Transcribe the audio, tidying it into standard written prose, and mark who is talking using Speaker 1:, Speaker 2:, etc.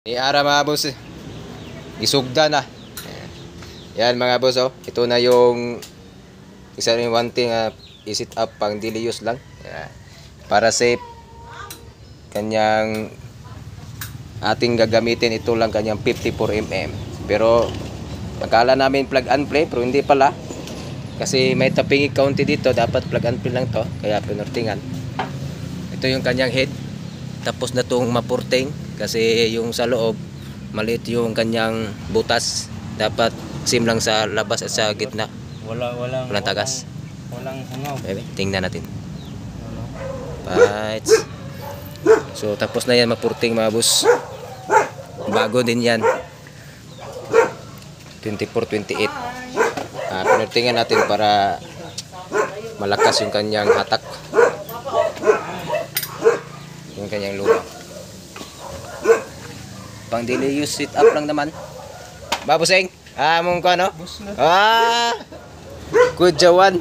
Speaker 1: Iara mga boss, isugda na. Yan mga boss, oh. Ito na yung isa rin one thing, i-sit up pang daily use lang. Yan. Para safe, kanyang ating gagamitin, ito lang kanyang 54mm. Pero akala namin plug and play, pero hindi pala. Kasi may tapingi kaunti dito, dapat plug and play lang to, kaya pinortingan. Ito yung kanyang head. Tapos na itong mapurting kasi yung sa loob maliit yung kanyang butas, dapat sim lang sa labas at sa gitna. Walang tagas.
Speaker 2: Walang hangaw.
Speaker 1: Tingnan natin. Bites. So tapos na yan mapurting mga boss. Bago din yan. 24-28. Pinurtingan natin para malakas yung kanyang hatak. Yung kanyang luma. Pang daily use, sit up lang naman. Babuseng, mong ko ano? Good jawan.